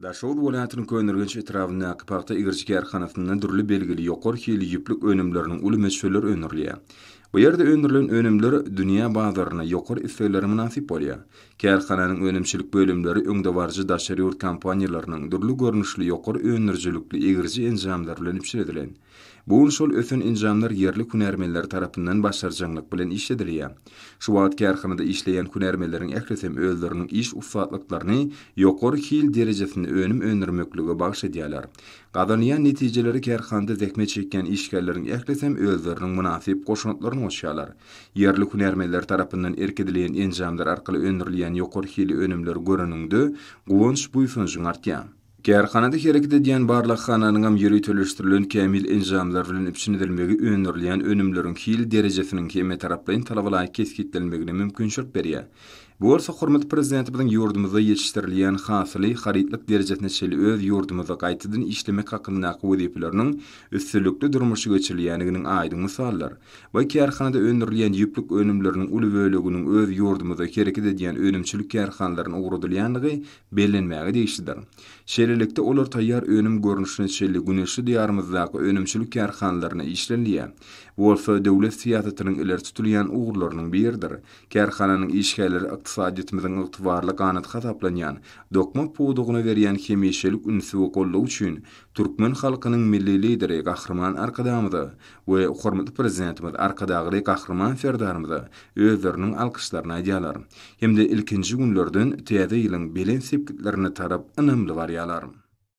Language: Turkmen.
Daşowut welaýatynyň Könürgenç etrafyndaky paýta igirçi kärhanasyndan dürli belgili ýokary hili ýüplük önümleriniň uly meşhuller öňürlýär. Bu ýerde öňürlen önümler dünýä bazaryna ýokary isleýlere münasip bolýar. Kärhananyň önümçilik bölümleri öňde barjy daşary ýurt kompaniýalarynyň dürli görnüşli ýokary önürjilikli igirçi enjamlar bilen ipşiredilen. Bu şol ösen enjamlar yerli hünärmenler tarapyndan başarjanlyk bilen işledilýär. Şu wagt kärhanada işleýän hünärmenleriň ählisem özleriniň iş ufatlyklaryny ýokary hil derejesinde önüm öňürmeklige bagş edýärler. Gadanýan netijeleri kärhanada zähmet çekýän işgärleriň ählisem özleriniň münasip goşunatlaryny oşýarlar. Yerli hünärmenler tarapyndan erkedilýän enjamlar arkaly öňürilýän ýokary hili önümler görünüňde gowunç buýsunjyň artýar. Kärhanada hereket edýän barlyk hananyňam ýürütülüşdirilen kämil enjamlar bilen ipşinedilmegi öňürilýän önümleriň hil derejesiniň keme tarapdan talabaly keskitlenmegine mümkinçilik berýär. Bu bolsa hormat prezidentimiň ýurdumyzda ýetişdirilýän hasly haritlik derejesine çeli öz ýurdumyza gaýtydyn işlemek hakyndaky wezipleriniň üstünlükli durmuşy geçirilýäniginiň aýdyň misallar. Bu kärhanada öňürilýän ýüplük önümleriniň uly böleginiň öz ýurdumyza hereket edýän önümçilik kärhanalaryny ugradylýanlygy bellenmäge diýişdir. Şeýlelikde olar taýýar önüm görnüşine çeli güneşli diýarymyzdaky önümçilik kärhanalaryna işlenýär. Bu bolsa döwlet siýasatynyň ileri tutulýan ugurlarynyň biridir. Kärhananyň işgärleri ykdysadyýetimiziň ygtybarly ganaty hasaplanýan, dokmak puwdugyny berýän hemişelik ünsübi gollaw üçin türkmen halkynyň milli lideri Gahrman Arkadamyzy we hormatly prezidentimiz Arkadagy Gahrman Ferdarymyzy özleriniň alkyşlaryny aýdýarlar. Hemde ilkinji günlerden täze ýylyň belen sepkitlerini tarap ynymly barýarlar.